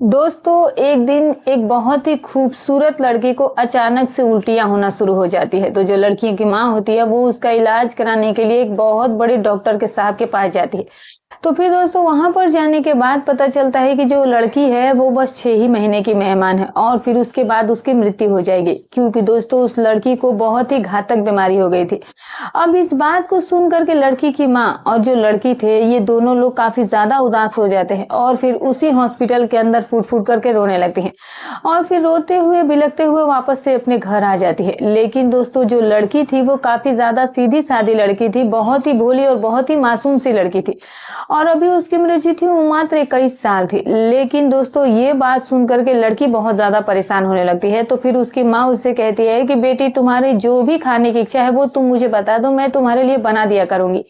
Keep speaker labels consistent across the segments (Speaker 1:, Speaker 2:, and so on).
Speaker 1: दोस्तों, एक दिन एक बहुत ही खूबसूरत लड़की को अचानक से उल्टियाँ होना शुरू हो जाती है। तो जो लड़की की माँ होती है वो उसका इलाज कराने के लिए एक बहुत बड़े डॉक्टर के साहब के पास जाती है। तो फिर दोस्तों वहां पर जाने के बाद पता चलता है कि जो लड़की है वो बस 6 ही महीने की मेहमान है और फिर उसके बाद उसकी मृत्यु हो जाएगी, क्योंकि दोस्तों उस लड़की को बहुत ही घातक बीमारी हो गई थी। अब इस बात को सुन करके लड़की की माँ और जो लड़की थे ये दोनों लोग काफी ज्यादा उदास हो जाते हैं और फिर उसी हॉस्पिटल के अंदर फूट फूट करके रोने लगती हैं और फिर रोते हुए बिलखते हुए वापस से अपने घर आ जाती है। लेकिन दोस्तों जो लड़की थी वो काफी ज्यादा सीधी सादी लड़की थी, बहुत ही भोली और बहुत ही मासूम सी लड़की थी और अभी उसकी उम्र जी थी वो मात्र 21 साल थी। लेकिन दोस्तों ये बात सुन करके लड़की बहुत ज्यादा परेशान होने लगती है। तो फिर उसकी माँ उससे कहती है कि बेटी, तुम्हारे जो भी खाने की इच्छा है वो तुम मुझे बता दो, मैं तुम्हारे लिए बना दिया करूंगी।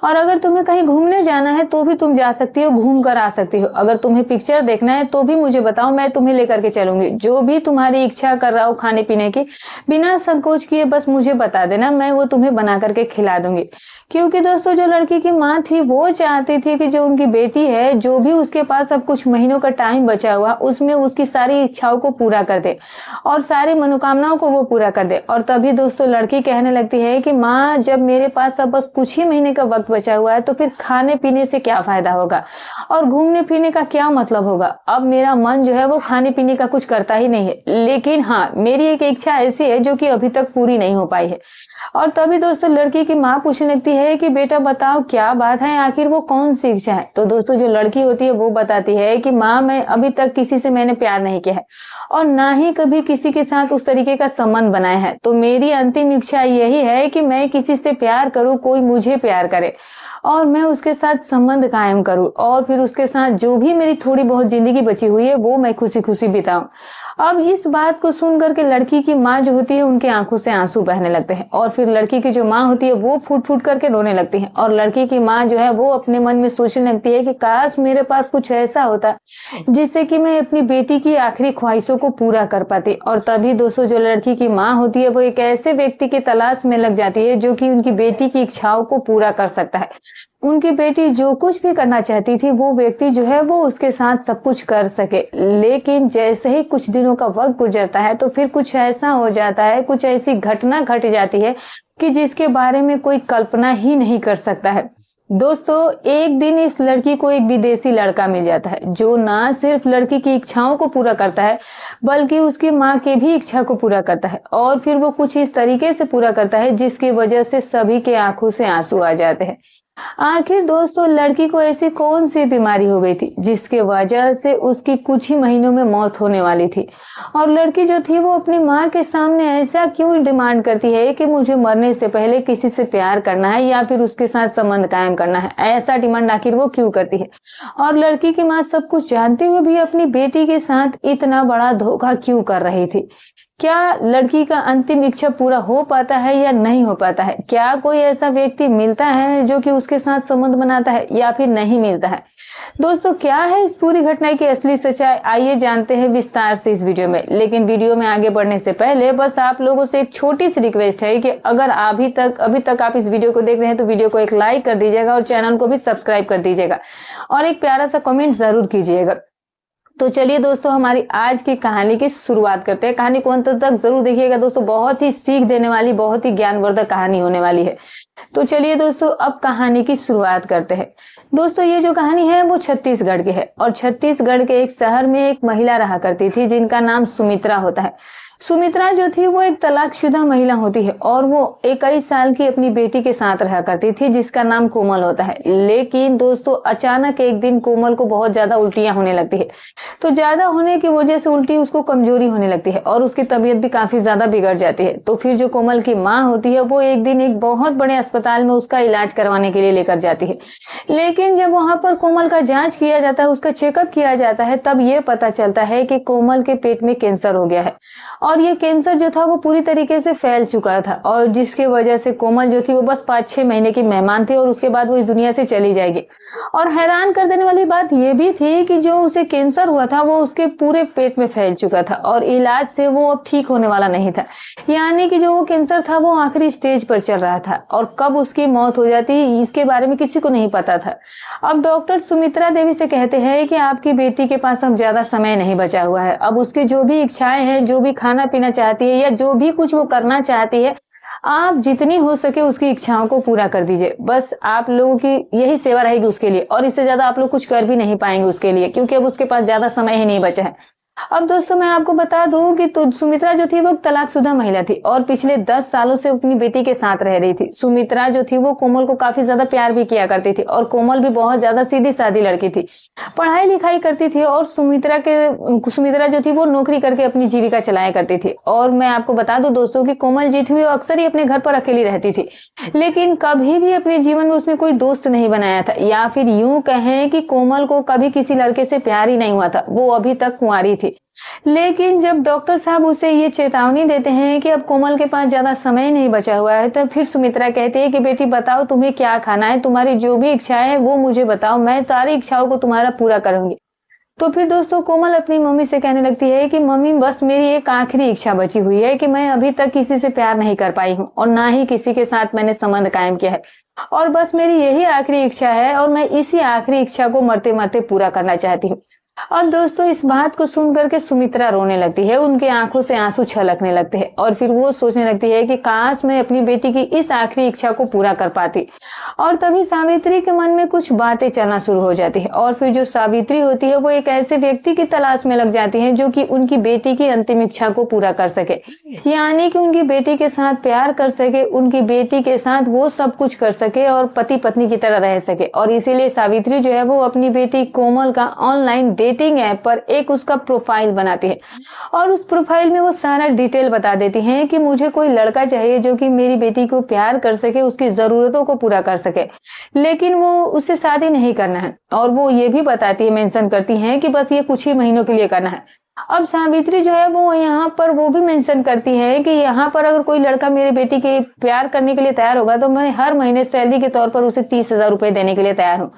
Speaker 1: और अगर तुम्हें कहीं घूमने जाना है तो भी तुम जा सकती हो, घूम कर आ सकती हो। अगर तुम्हें पिक्चर देखना है तो भी मुझे बताओ, मैं तुम्हें लेकर के चलूंगी। जो भी तुम्हारी इच्छा कर रहा हो खाने पीने की, बिना संकोच किए बस मुझे बता देना, मैं वो तुम्हें बना करके खिला दूंगी। क्योंकि दोस्तों जो लड़की की माँ थी वो चाहती थी कि जो उनकी बेटी है, जो भी उसके पास अब कुछ महीनों का टाइम बचा हुआ, उसमें उसकी सारी इच्छाओं को पूरा कर दे और सारी मनोकामनाओं को वो पूरा कर दे। और तभी दोस्तों लड़की कहने लगती है कि माँ, जब मेरे पास अब बस कुछ ही महीने का वक्त बचा हुआ है तो फिर खाने पीने से क्या फायदा होगा और घूमने फिरने का क्या मतलब होगा। अब मेरा मन जो है वो खाने पीने का कुछ करता ही नहीं है। लेकिन हाँ, मेरी एक इच्छा ऐसी है जो कि अभी तक पूरी नहीं हो पाई है। और तभी दोस्तों लड़की की माँ पूछने लगती है कि बेटा बताओ क्या बात है, आखिर वो कौन सी इच्छा है। तो दोस्तों जो लड़की होती है वो बताती है कि माँ, मैं अभी तक किसी से मैंने प्यार नहीं किया है और ना ही कभी किसी के साथ उस तरीके का संबंध बनाया है। तो मेरी अंतिम इच्छा यही है कि मैं किसी से प्यार करूं, कोई मुझे प्यार करे और मैं उसके साथ संबंध कायम करूं और फिर उसके साथ जो भी मेरी थोड़ी बहुत जिंदगी बची हुई है वो मैं खुशी खुशी बिताऊं। अब इस बात को सुन करके लड़की की माँ जो होती है उनकी आंखों से आंसू बहने लगते हैं और फिर लड़की की जो माँ होती है वो फूट फूट करके रोने लगती है और लड़की की माँ जो है वो अपने मन में सोचने लगती है कि काश मेरे पास कुछ ऐसा होता जिससे कि मैं अपनी बेटी की आखिरी ख्वाहिशों को पूरा कर पाती। और तभी दोस्तों जो लड़की की माँ होती है वो एक ऐसे व्यक्ति की तलाश में लग जाती है जो कि उनकी बेटी की इच्छाओं को पूरा कर सकता है। उनकी बेटी जो कुछ भी करना चाहती थी वो व्यक्ति जो है वो उसके साथ सब कुछ कर सके। लेकिन जैसे ही कुछ दिनों का वक्त गुजरता है तो फिर कुछ ऐसा हो जाता है, कुछ ऐसी घटना घट जाती है कि जिसके बारे में कोई कल्पना ही नहीं कर सकता है। दोस्तों एक दिन इस लड़की को एक विदेशी लड़का मिल जाता है जो ना सिर्फ लड़की की इच्छाओं को पूरा करता है बल्कि उसकी माँ की भी इच्छा को पूरा करता है और फिर वो कुछ इस तरीके से पूरा करता है जिसकी वजह से सभी के आंखों से आंसू आ जाते हैं। आखिर दोस्तों लड़की को ऐसी कौन सी बीमारी हो गई थी जिसके वजह से उसकी कुछ ही महीनों में मौत होने वाली थी। और लड़की जो थी वो अपनी माँ के सामने ऐसा क्यों डिमांड करती है कि मुझे मरने से पहले किसी से प्यार करना है या फिर उसके साथ संबंध कायम करना है। ऐसा डिमांड आखिर वो क्यों करती है और लड़की की माँ सब कुछ जानते हुए भी अपनी बेटी के साथ इतना बड़ा धोखा क्यों कर रही थी। क्या लड़की का अंतिम इच्छा पूरा हो पाता है या नहीं हो पाता है? क्या कोई ऐसा व्यक्ति मिलता है जो कि उसके साथ संबंध बनाता है या फिर नहीं मिलता है? दोस्तों क्या है इस पूरी घटना की असली सच्चाई, आइए जानते हैं विस्तार से इस वीडियो में। लेकिन वीडियो में आगे बढ़ने से पहले बस आप लोगों से एक छोटी सी रिक्वेस्ट है कि अगर अभी तक आप इस वीडियो को देख रहे हैं तो वीडियो को एक लाइक कर दीजिएगा और चैनल को भी सब्सक्राइब कर दीजिएगा और एक प्यारा सा कमेंट जरूर कीजिएगा। तो चलिए दोस्तों हमारी आज की कहानी की शुरुआत करते हैं। कहानी को अंत तक जरूर देखिएगा दोस्तों, बहुत ही सीख देने वाली, बहुत ही ज्ञानवर्धक कहानी होने वाली है। तो चलिए दोस्तों अब कहानी की शुरुआत करते हैं। दोस्तों ये जो कहानी है वो छत्तीसगढ़ की है और छत्तीसगढ़ के एक शहर में एक महिला रहा करती थी जिनका नाम सुमित्रा होता है। सुमित्रा जो थी वो एक तलाकशुदा महिला होती है और वो 21 साल की अपनी बेटी के साथ रहा करती थी जिसका नाम कोमल होता है। लेकिन दोस्तों अचानक एक दिन कोमल को बहुत ज्यादा उल्टियां होने लगती है। तो ज्यादा होने की वजह से उल्टी उसको कमजोरी होने लगती है और उसकी तबीयत भी काफी ज्यादा बिगड़ जाती है। तो फिर जो कोमल की माँ होती है वो एक दिन एक बहुत बड़े अस्पताल में उसका इलाज करवाने के लिए लेकर जाती है। लेकिन जब वहां पर कोमल का जांच किया जाता है, उसका चेकअप किया जाता है, तब ये पता चलता है कि कोमल के पेट में कैंसर हो गया है और ये कैंसर जो था वो पूरी तरीके से फैल चुका था, और जिसकी वजह से कोमल जो थी वो बस 5-6 महीने की मेहमान थी और उसके बाद वो इस दुनिया से चली जाएगी। और हैरान कर देने वाली बात ये भी थी कि जो उसे कैंसर हुआ था वो उसके पूरे पेट में फैल चुका था और इलाज से वो अब ठीक होने वाला नहीं था। यानी कि जो वो कैंसर था वो आखिरी स्टेज पर चल रहा था और कब उसकी मौत हो जाती इसके बारे में किसी को नहीं पता था। अब डॉक्टर सुमित्रा देवी से कहते हैं कि आपकी बेटी के पास अब ज्यादा समय नहीं बचा हुआ है। अब उसकी जो भी इच्छाएं हैं, जो भी खाना पीना चाहती है या जो भी कुछ वो करना चाहती है, आप जितनी हो सके उसकी इच्छाओं को पूरा कर दीजिए। बस आप लोगों की यही सेवा रहेगी उसके लिए, और इससे ज्यादा आप लोग कुछ कर भी नहीं पाएंगे उसके लिए, क्योंकि अब उसके पास ज्यादा समय ही नहीं बचा है। अब दोस्तों मैं आपको बता दूं कि तो सुमित्रा जो थी वो तलाकशुदा महिला थी और पिछले 10 सालों से अपनी बेटी के साथ रह रही थी। सुमित्रा जो थी वो कोमल को काफी ज्यादा प्यार भी किया करती थी और कोमल भी बहुत ज्यादा सीधी सादी लड़की थी, पढ़ाई लिखाई करती थी और सुमित्रा जो थी वो नौकरी करके अपनी जीविका चलाया करती थी। और मैं आपको बता दूं दोस्तों कि कोमल जी थी वो अक्सर ही अपने घर पर अकेली रहती थी, लेकिन कभी भी अपने जीवन में उसने कोई दोस्त नहीं बनाया था, या फिर यूं कहें कि कोमल को कभी किसी लड़के से प्यार ही नहीं हुआ था। वो अभी तक कुंवारी थी। लेकिन जब डॉक्टर साहब उसे ये चेतावनी देते हैं कि अब कोमल के पास ज्यादा समय नहीं बचा हुआ है, तब फिर सुमित्रा कहती है कि बेटी बताओ तुम्हें क्या खाना है, तुम्हारी जो भी इच्छाएं है वो मुझे बताओ, मैं सारी इच्छाओं को तुम्हारा पूरा करूंगी। तो फिर दोस्तों कोमल अपनी मम्मी से कहने लगती है कि मम्मी बस मेरी एक आखिरी इच्छा बची हुई है कि मैं अभी तक किसी से प्यार नहीं कर पाई हूँ और ना ही किसी के साथ मैंने संबंध कायम किया है, और बस मेरी यही आखिरी इच्छा है और मैं इसी आखिरी इच्छा को मरते मरते पूरा करना चाहती हूँ। अब दोस्तों इस बात को सुन करके सुमित्रा रोने लगती है, उनकी आंखों से आंसू छलकने लगते हैं और फिर वो सोचने लगती है कि काश मैं अपनी बेटी की इस आखिरी इच्छा को पूरा कर पाती। और तभी सावित्री के मन में कुछ बातें चलना शुरू हो जाती है और फिर जो सावित्री होती है वो एक ऐसे व्यक्ति की तलाश में लग जाती है जो कि उनकी बेटी की अंतिम इच्छा को पूरा कर सके, यानी कि उनकी बेटी के साथ प्यार कर सके, उनकी बेटी के साथ वो सब कुछ कर सके और पति पत्नी की तरह रह सके। और इसीलिए सावित्री जो है वो अपनी बेटी कोमल का ऑनलाइन डेटिंग ऐप पर एक उसका प्रोफाइल बनाती है और उस प्रोफाइल में वो सारा डिटेल बता देती है कि मुझे कोई लड़का चाहिए जो कि मेरी बेटी को प्यार कर सके, उसकी जरूरतों को पूरा कर सके, लेकिन वो उससे शादी नहीं करना है। और वो ये भी बताती है, मेंशन करती है कि बस ये कुछ ही महीनों के लिए करना है। अब सावित्री जो है वो यहाँ पर वो भी मेंशन करती है कि यहाँ पर अगर कोई लड़का मेरी बेटी के प्यार करने के लिए तैयार होगा तो मैं हर महीने सैलरी के तौर पर उसे 30,000 रुपए देने के लिए तैयार हूँ।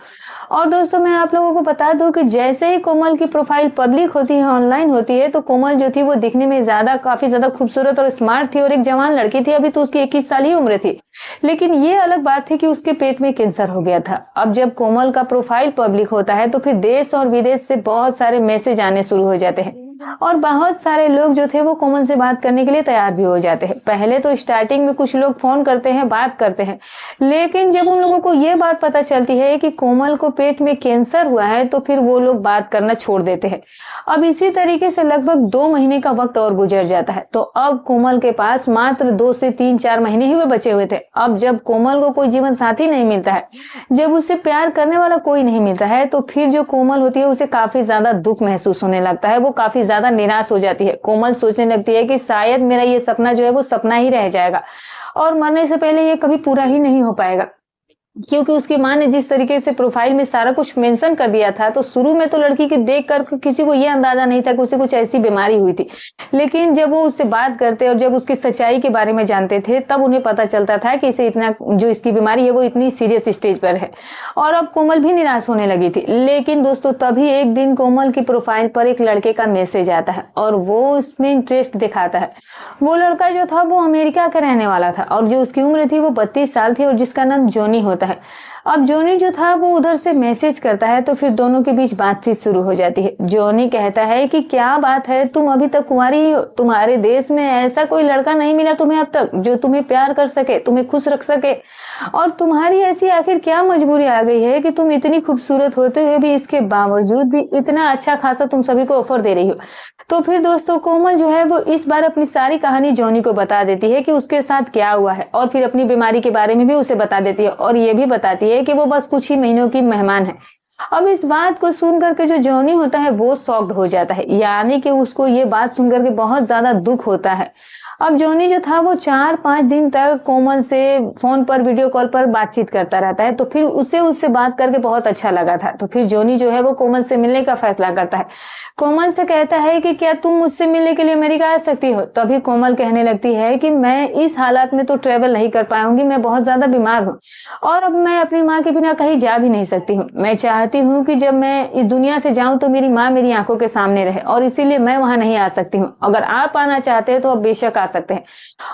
Speaker 1: और दोस्तों मैं आप लोगों को बता दूं कि जैसे ही कोमल की प्रोफाइल पब्लिक होती है, ऑनलाइन होती है, तो कोमल जो थी वो दिखने में काफी ज्यादा खूबसूरत और स्मार्ट थी और एक जवान लड़की थी। अभी तो उसकी 21 साल ही उम्र थी, लेकिन ये अलग बात थी कि उसके पेट में कैंसर हो गया था। अब जब कोमल का प्रोफाइल पब्लिक होता है तो फिर देश और विदेश से बहुत सारे मैसेज आने शुरू हो जाते हैं और बहुत सारे लोग जो थे वो कोमल से बात करने के लिए तैयार भी हो जाते हैं। पहले तो स्टार्टिंग में कुछ लोग फोन करते हैं, बात करते हैं, लेकिन जब उन लोगों को ये बात पता चलती है कि कोमल को पेट में कैंसर हुआ है तो फिर वो लोग बात करना छोड़ देते हैं। अब इसी तरीके से लगभग 2 महीने का वक्त और गुजर जाता है, तो अब कोमल के पास मात्र 2 से 3-4 महीने ही वे बचे हुए थे। अब जब कोमल को कोई जीवन साथी नहीं मिलता है, जब उससे प्यार करने वाला कोई नहीं मिलता है, तो फिर जो कोमल होती है उसे काफी ज्यादा दुख महसूस होने लगता है, वो काफी ज्यादा निराश हो जाती है। कोमल सोचने लगती है कि शायद मेरा ये सपना जो है वो सपना ही रह जाएगा और मरने से पहले ये कभी पूरा ही नहीं हो पाएगा, क्योंकि उसकी माँ ने जिस तरीके से प्रोफाइल में सारा कुछ मेंशन कर दिया था, तो शुरू में तो लड़की के देखकर किसी को ये अंदाजा नहीं था कि उसे कुछ ऐसी बीमारी हुई थी, लेकिन जब वो उससे बात करते और जब उसकी सच्चाई के बारे में जानते थे तब उन्हें पता चलता था कि इसे इतना जो इसकी बीमारी है वो इतनी सीरियस स्टेज पर है। और अब कोमल भी निराश होने लगी थी। लेकिन दोस्तों तभी एक दिन कोमल की प्रोफाइल पर एक लड़के का मैसेज आता है और वो उसमें इंटरेस्ट दिखाता है। वो लड़का जो था वो अमेरिका का रहने वाला था और जो उसकी उम्र थी वो 32 साल थी और जिसका नाम जॉनी होता है। अब जॉनी जो था वो उधर से मैसेज करता है, तो फिर दोनों के बीच बातचीत शुरू हो जाती है। जॉनी कहता है कि क्या बात है, तुम अभी तक कुंवारी ही हो, तुम्हारे देश में ऐसा कोई लड़का नहीं मिला तुम्हें अब तक जो तुम्हें प्यार कर सके, तुम्हें खुश रख सके, और तुम्हारी ऐसी आखिर क्या मजबूरी आ गई है कि तुम इतनी खूबसूरत होते हुए भी इसके बावजूद भी इतना अच्छा खासा तुम सभी को ऑफर दे रही हो। तो फिर दोस्तों कोमल जो है वो इस बार अपनी सारी कहानी जॉनी को बता देती है कि उसके साथ क्या हुआ है और फिर अपनी बीमारी के बारे में भी उसे बता देती है और ये भी बताती है कि वो बस कुछ ही महीनों की मेहमान है। अब इस बात को सुन करके जो जॉनी होता है वो शॉक्ड हो जाता है, यानी कि उसको ये बात सुनकर के बहुत ज्यादा दुख होता है। अब जॉनी जो था वो 4-5 दिन तक कोमल से फोन पर वीडियो कॉल पर बातचीत करता रहता है। तो फिर उसे उससे बात करके बहुत अच्छा लगा था। तो फिर जॉनी जो है वो कोमल से मिलने का फैसला करता है। कोमल से कहता है कि क्या तुम मुझसे मिलने के लिए अमेरिका आ सकती हो? तभी कोमल कहने लगती है कि मैं इस हालात में तो ट्रेवल नहीं कर पाऊंगी, मैं बहुत ज्यादा बीमार हूँ और अब मैं अपनी माँ के बिना कहीं जा भी नहीं सकती हूँ। मैं चाहती हूँ कि जब मैं इस दुनिया से जाऊं तो मेरी माँ मेरी आंखों के सामने रहे और इसीलिए मैं वहां नहीं आ सकती हूँ। अगर आप आना चाहते हैं तो आप बेशक आ सकते हैं।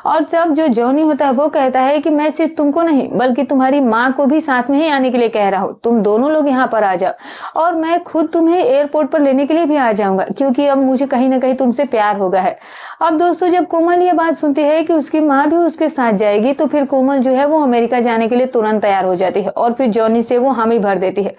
Speaker 1: और जब जो जॉनी होता है वो कहता है कि मैं सिर्फ तुमको नहीं बल्कि तुम्हारी माँ को भी साथ में ही आने के लिए कह रहा हूँ, तुम दोनों लोग यहाँ पर आ जाओ और मैं खुद तुम्हें एयरपोर्ट पर लेने के लिए भी आ जाऊंगा, क्योंकि अब मुझे कहीं ना कहीं तुमसे प्यार हो गया है। अब दोस्तों जब कोमल ये बात सुनती है कि उसकी माँ भी उसके साथ जाएगी तो फिर कोमल जो है वो अमेरिका जाने के लिए तुरंत तैयार हो जाती है और फिर जॉनी से वो हामी भर देती है।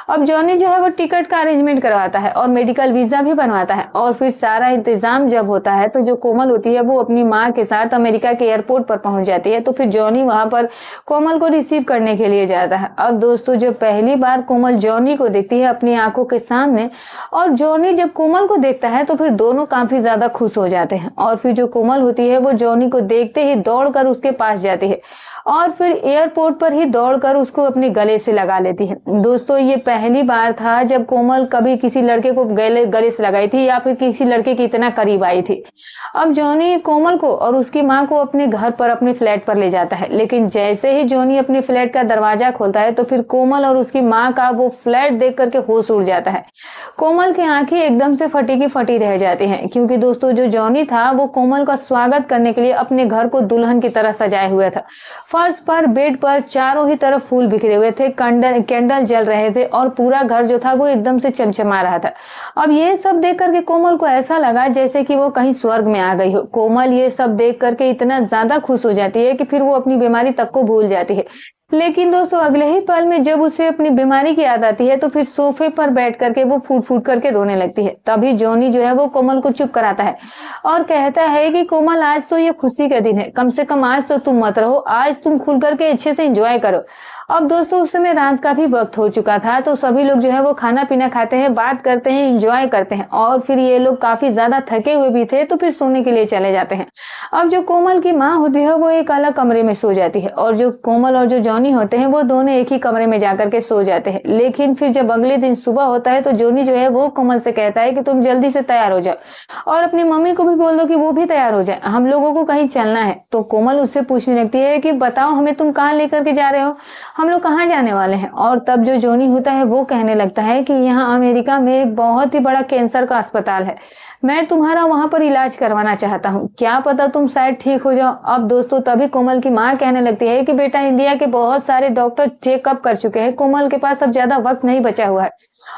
Speaker 1: अब जॉनी जो है वो टिकट का अरेंजमेंट करवाता है और मेडिकल वीजा भी बनवाता है और फिर सारा इंतजाम जब होता है तो जो कोमल होती है वो अपनी माँ के साथ अमेरिका के एयरपोर्ट पर पहुंच जाती है। तो फिर जॉनी वहां पर कोमल को रिसीव करने के लिए जाता है। अब दोस्तों जब पहली बार कोमल जॉनी को देखती है अपनी आंखों के सामने और जॉनी जब कोमल को देखता है तो फिर दोनों काफी ज्यादा खुश हो जाते हैं और फिर जो कोमल होती है वो जॉनी को देखते ही दौड़कर उसके पास जाती है और फिर एयरपोर्ट पर ही दौड़कर उसको अपने गले से लगा लेती है। दोस्तों ये पहली बार था जब कोमल कभी किसी लड़के को गले से लगाई थी या फिर किसी लड़के के इतना करीब आई थी। अब जॉनी कोमल को और उसकी माँ को अपने घर पर अपने फ्लैट पर ले जाता है, लेकिन जैसे ही जॉनी अपने फ्लैट का दरवाजा खोलता है तो फिर कोमल और उसकी माँ का वो फ्लैट देख करके होश उड़ जाता है। कोमल की आंखें एकदम से फटी की फटी रह जाती हैं, क्योंकि दोस्तों जो जॉनी था वो कोमल का स्वागत करने के लिए अपने घर को दुल्हन की तरह सजाए हुआ था। फर्श पर बेड पर चारों ही तरफ फूल बिखरे हुए थे, कैंडल जल रहे थे और पूरा घर जो था वो एकदम से चमचमा रहा था। अब ये सब देख करके कोमल को ऐसा लगा जैसे कि वो कहीं स्वर्ग में आ गई हो। कोमल ये सब देख करके इतना ज्यादा खुश हो जाती है कि फिर वो अपनी बीमारी तक को भूल जाती है। लेकिन दोस्तों अगले ही पल में जब उसे अपनी बीमारी की याद आती है तो फिर सोफे पर बैठ करके वो फूट फूट करके रोने लगती है। तभी जॉनी जो है वो कोमल को चुप कराता है और कहता है कि कोमल आज तो ये खुशी का दिन है, कम से कम आज तो तुम मत रहो, आज तुम खुल करके अच्छे से एंजॉय करो। अब दोस्तों उस समय रात का भी वक्त हो चुका था तो सभी लोग जो है वो खाना पीना खाते हैं, बात करते हैं, एंजॉय करते हैं और फिर ये लोग काफी ज्यादा थके हुए भी थे तो फिर सोने के लिए चले जाते हैं। अब जो कोमल की माँ होती है वो एक अलग कमरे में सो जाती है और जो कोमल और जो जॉनी होते हैं वो दोनों एक ही कमरे में जाकर के सो जाते हैं। लेकिन फिर जब अगले दिन सुबह होता है तो जॉनी जो है वो कोमल से कहता है कि तुम जल्दी से तैयार हो जाओ और अपनी मम्मी को भी बोल दो कि वो भी तैयार हो जाए, हम लोगों को कहीं चलना है। तो कोमल उससे पूछने लगती है कि बताओ हमें तुम कहाँ लेकर के जा रहे हो, हम लोग कहाँ जाने वाले हैं। और तब जो जॉनी होता है वो कहने लगता है कि यहाँ अमेरिका में एक बहुत ही बड़ा कैंसर का अस्पताल है, मैं तुम्हारा वहां पर इलाज करवाना चाहता हूँ, क्या पता तुम शायद ठीक हो जाओ। अब दोस्तों तभी कोमल की माँ कहने लगती है कि बेटा इंडिया के बहुत सारे डॉक्टर चेकअप कर चुके हैं, कोमल के पास अब ज्यादा वक्त नहीं बचा हुआ है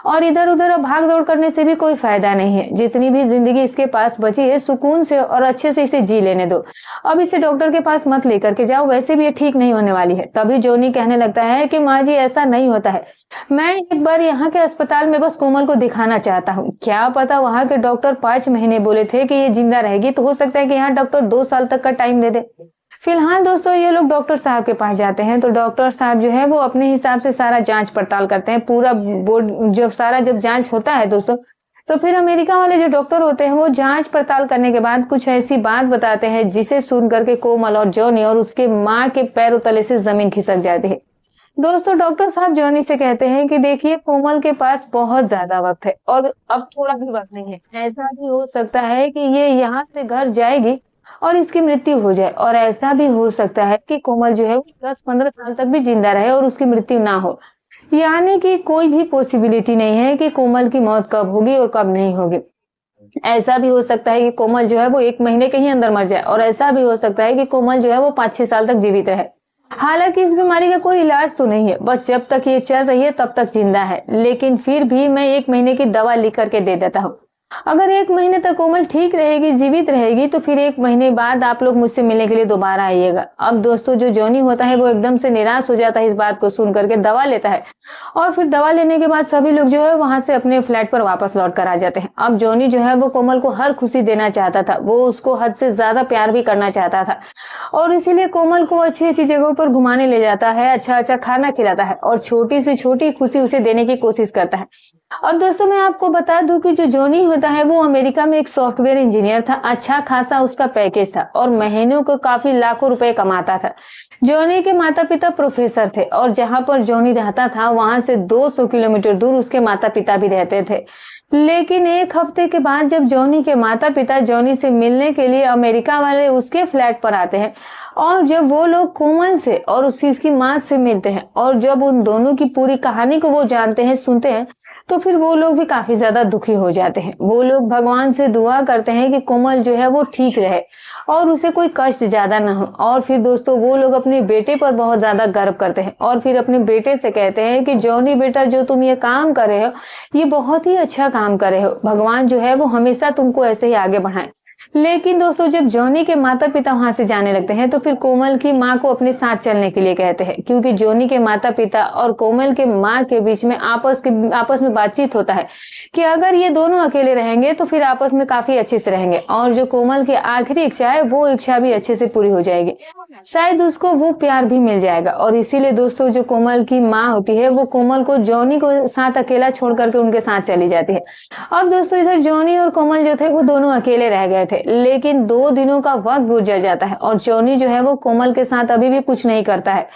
Speaker 1: और इधर उधर अब भाग दौड़ करने से भी कोई फायदा नहीं है, जितनी भी जिंदगी इसके पास बची है सुकून से और अच्छे से इसे जी लेने दो, अब इसे डॉक्टर के पास मत लेकर के जाओ, वैसे भी ये ठीक नहीं होने वाली है। तभी जॉनी कहने लगता है कि माँ जी ऐसा नहीं होता है, मैं एक बार यहाँ के अस्पताल में बस कोमल को दिखाना चाहता हूँ, क्या पता वहाँ के डॉक्टर 5 महीने बोले थे कि ये जिंदा रहेगी, तो हो सकता है कि यहाँ डॉक्टर 2 साल तक का टाइम दे दे। फिलहाल दोस्तों ये लोग डॉक्टर साहब के पास जाते हैं तो डॉक्टर साहब जो है वो अपने हिसाब से सारा जांच पड़ताल करते हैं, पूरा बोर्ड जब जांच होता है दोस्तों तो फिर अमेरिका वाले जो डॉक्टर होते हैं वो जांच पड़ताल करने के बाद कुछ ऐसी बात बताते हैं जिसे सुन करके कोमल और जॉनी और उसके माँ के पैरों तले से जमीन खिसक जाती है। दोस्तों डॉक्टर साहब जॉनी से कहते हैं कि देखिए कोमल के पास बहुत ज्यादा वक्त है और अब थोड़ा भी वक्त नहीं है, ऐसा भी हो सकता है कि ये यहाँ से घर जाएगी और इसकी मृत्यु हो जाए और ऐसा भी हो सकता है कि कोमल जो है 10-15 साल तक भी जिंदा रहे और उसकी मृत्यु ना हो, यानी कि कोई भी पॉसिबिलिटी नहीं है कि कोमल की मौत कब होगी और कब नहीं होगी। ऐसा भी हो सकता है कि कोमल जो है वो 1 महीने के ही अंदर मर जाए और ऐसा भी हो सकता है कि कोमल जो है वो 5-6 साल तक जीवित रहे। हालांकि इस बीमारी का कोई इलाज तो नहीं है, बस जब तक ये चल रही है तब तक जिंदा है, लेकिन फिर भी मैं 1 महीने की दवा लिख करके दे देता हूँ। अगर 1 महीने तक कोमल ठीक रहेगी, जीवित रहेगी, तो फिर 1 महीने बाद आप लोग मुझसे मिलने के लिए दोबारा आइएगा। अब दोस्तों जो जॉनी होता है वो एकदम से निराश हो जाता है इस बात को सुन करके, दवा लेता है और फिर दवा लेने के बाद सभी लोग जो है वहां से अपने फ्लैट पर वापस लौट कर आ जाते हैं। अब जॉनी जो है वो कोमल को हर खुशी देना चाहता था, वो उसको हद से ज्यादा प्यार भी करना चाहता था और इसीलिए कोमल को अच्छी अच्छी जगहों पर घुमाने ले जाता है, अच्छा अच्छा खाना खिलाता है और छोटी से छोटी खुशी उसे देने की कोशिश करता है। और दोस्तों मैं आपको बता दूं कि जो जॉनी होता है वो अमेरिका में एक सॉफ्टवेयर इंजीनियर था। अच्छा खासा उसका पैकेज था और महीनों को काफी लाखों रुपए कमाता था। जॉनी के माता पिता प्रोफेसर थे और जहां पर जॉनी रहता था वहां से 200 किलोमीटर दूर उसके माता पिता भी रहते थे। लेकिन एक हफ्ते के बाद जब जॉनी के माता पिता जॉनी से मिलने के लिए अमेरिका वाले उसके फ्लैट पर आते हैं और जब वो लोग कोमल से और उसकी माँ से मिलते हैं और जब उन दोनों की पूरी कहानी को वो जानते हैं, सुनते हैं, तो फिर वो लोग भी काफी ज्यादा दुखी हो जाते हैं। वो लोग भगवान से दुआ करते हैं कि कोमल जो है वो ठीक रहे और उसे कोई कष्ट ज्यादा ना हो। और फिर दोस्तों वो लोग अपने बेटे पर बहुत ज्यादा गर्व करते हैं और फिर अपने बेटे से कहते हैं कि जॉनी बेटा, जो तुम ये काम कर रहे हो ये बहुत ही अच्छा काम कर रहे हो। भगवान जो है वो हमेशा तुमको ऐसे ही आगे बढ़ाए। लेकिन दोस्तों जब जॉनी के माता पिता वहां से जाने लगते हैं तो फिर कोमल की माँ को अपने साथ चलने के लिए कहते हैं, क्योंकि जॉनी के माता पिता और कोमल के माँ के बीच में आपस में बातचीत होता है कि अगर ये दोनों अकेले रहेंगे तो फिर आपस में काफी अच्छे से रहेंगे और जो कोमल की आखिरी इच्छा है वो इच्छा भी अच्छे से पूरी हो जाएगी, शायद उसको वो प्यार भी मिल जाएगा। और इसीलिए दोस्तों जो कोमल की माँ होती है वो कोमल को जॉनी को साथ अकेला छोड़ करके उनके साथ चली जाती है। अब दोस्तों इधर जॉनी और कोमल जो थे वो दोनों अकेले रह गए थे। लेकिन 2 दिनों का वक्त गुजर जाता है और जॉनी जो है वो कोमल के साथ अभी भी कुछ नहीं करता है।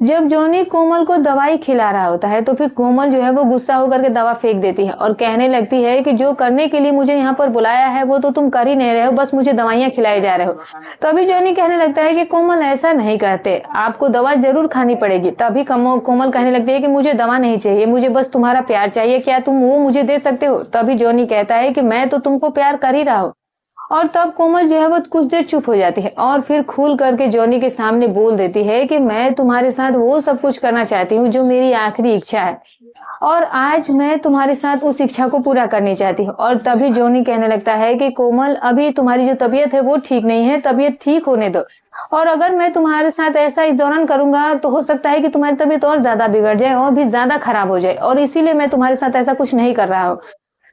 Speaker 1: जब जॉनी कोमल को दवाई खिला रहा होता है तो फिर कोमल जो है वो गुस्सा होकर के दवा फेंक देती है और कहने लगती है कि जो करने के लिए मुझे यहाँ पर बुलाया है वो तो तुम कर ही नहीं रहे हो, बस मुझे दवाइयाँ खिलाई जा रहे हो। तभी जॉनी कहने लगता है कि कोमल ऐसा नहीं करते, आपको दवा जरूर खानी पड़ेगी। तभी कोमल कहने लगती है कि मुझे दवा नहीं चाहिए, मुझे बस तुम्हारा प्यार चाहिए, क्या तुम वो मुझे दे सकते हो? तभी जॉनी कहता है कि मैं तो तुमको प्यार कर ही रहा हूँ। और तब कोमल जो है वो कुछ देर चुप हो जाती है और फिर खुल करके जॉनी के सामने बोल देती है कि मैं तुम्हारे साथ वो सब कुछ करना चाहती हूँ जो मेरी आखिरी इच्छा है और आज मैं तुम्हारे साथ उस इच्छा को पूरा करनी चाहती हूँ। और तभी जॉनी कहने लगता है कि कोमल, अभी तुम्हारी जो तबीयत है वो ठीक नहीं है, तबीयत ठीक होने दो, और अगर मैं तुम्हारे साथ ऐसा इस दौरान करूंगा तो हो सकता है कि तुम्हारी तबीयत और ज्यादा बिगड़ जाए और भी ज्यादा खराब हो जाए, और इसीलिए मैं तुम्हारे साथ ऐसा कुछ नहीं कर रहा हूँ।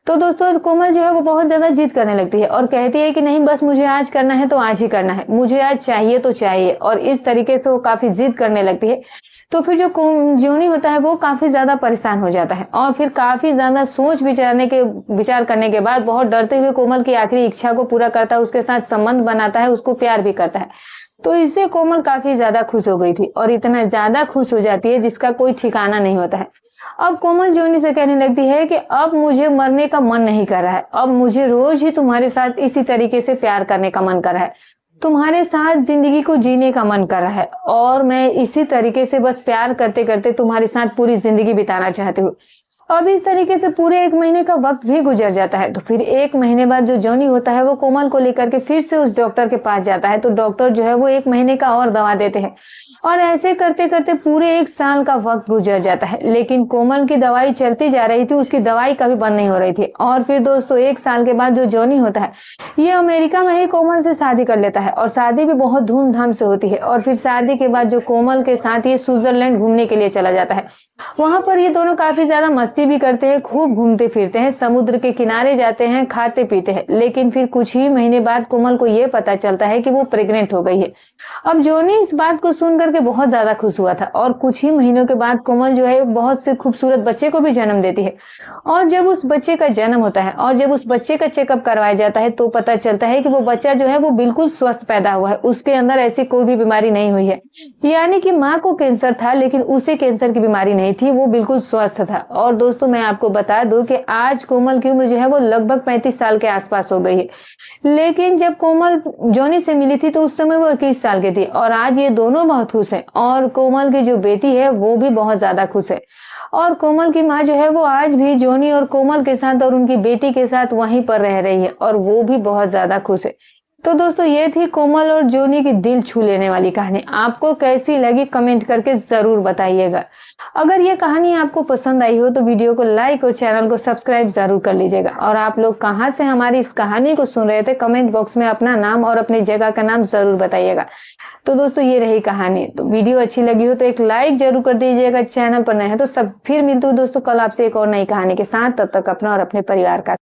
Speaker 1: तो दोस्तों कोमल जो है वो बहुत ज्यादा जिद करने लगती है और कहती है कि नहीं, बस मुझे आज करना है तो आज ही करना है, मुझे आज चाहिए तो चाहिए। और इस तरीके से वो काफी जिद करने लगती है। तो फिर जो जॉनी होता है वो काफी ज्यादा परेशान हो जाता है और फिर काफी ज्यादा विचार करने के बाद बहुत डरते हुए कोमल की आखिरी इच्छा को पूरा करता है, उसके साथ संबंध बनाता है, उसको प्यार भी करता है। तो इससे कोमल काफी ज्यादा खुश हो गई थी और इतना ज्यादा खुश हो जाती है जिसका कोई ठिकाना नहीं होता है। अब कोमल जॉनी से कहने लगती है कि अब मुझे मरने का मन नहीं कर रहा है, अब मुझे रोज ही तुम्हारे साथ इसी तरीके से प्यार करने का मन कर रहा है, तुम्हारे साथ जिंदगी को जीने का मन कर रहा है और मैं इसी तरीके से बस प्यार करते करते तुम्हारे साथ पूरी जिंदगी बिताना चाहती हूँ। अब इस तरीके से पूरे 1 महीने का वक्त भी गुजर जाता है। तो फिर 1 महीने बाद जो जॉनी होता है वो कोमल को लेकर के फिर से उस डॉक्टर के पास जाता है। तो डॉक्टर जो है वो 1 महीने का और दवा देते हैं और ऐसे करते करते पूरे 1 साल का वक्त गुजर जाता है। लेकिन कोमल की दवाई चलती जा रही थी, उसकी दवाई कभी बंद नहीं हो रही थी। और फिर दोस्तों 1 साल के बाद जो जॉनी होता है ये अमेरिका में ही कोमल से शादी कर लेता है और शादी भी बहुत धूमधाम से होती है। और फिर शादी के बाद जो कोमल के साथ ये स्विट्जरलैंड घूमने के लिए चला जाता है। वहां पर ये दोनों काफी ज्यादा मस्ती भी करते हैं, खूब घूमते फिरते हैं, समुद्र के किनारे जाते हैं, खाते पीते हैं। लेकिन फिर कुछ ही महीने बाद कोमल को ये पता चलता है कि वो प्रेग्नेंट हो गई है। अब जॉनी इस बात को सुन करके बहुत ज्यादा खुश हुआ था और कुछ ही महीनों के बाद कोमल जो है बहुत से खूबसूरत बच्चे को भी जन्म देती है। और जब उस बच्चे का जन्म होता है और जब उस बच्चे का चेकअप करवाया जाता है तो पता चलता है कि वो बच्चा जो है वो बिल्कुल स्वस्थ पैदा हुआ है, उसके अंदर ऐसी कोई भी बीमारी नहीं हुई है। यानी कि माँ को कैंसर था लेकिन उसे कैंसर की बीमारी नहीं थी, वो बिल्कुल स्वस्थ था। और दोस्तों मैं आपको बता दूं कि आज कोमल की उम्र जो है वो लगभग 35 साल के आसपास हो गई है। लेकिन जब कोमल जॉनी से मिली थी तो उस समय वो 21 साल की थी और आज ये दोनों बहुत खुश हैं और कोमल की जो बेटी है वो भी बहुत ज्यादा खुश है। और कोमल की माँ जो है वो आज भी जॉनी और कोमल के साथ और उनकी बेटी के साथ वहीं पर रह रही है और वो भी बहुत ज्यादा खुश है। तो दोस्तों ये थी कोमल और जॉनी की दिल छू लेने वाली कहानी। आपको कैसी लगी कमेंट करके जरूर बताइएगा। अगर ये कहानी आपको पसंद आई हो तो वीडियो को लाइक और चैनल को सब्सक्राइब जरूर कर लीजिएगा। और आप लोग कहाँ से हमारी इस कहानी को सुन रहे थे कमेंट बॉक्स में अपना नाम और अपनी जगह का नाम जरूर बताइएगा। तो दोस्तों ये रही कहानी। तो वीडियो अच्छी लगी हो तो एक लाइक जरूर कर दीजिएगा, चैनल पर नए हैं तो सब फिर मिलते हैं दोस्तों कल आपसे एक और नई कहानी के साथ। तब तक अपना और अपने परिवार का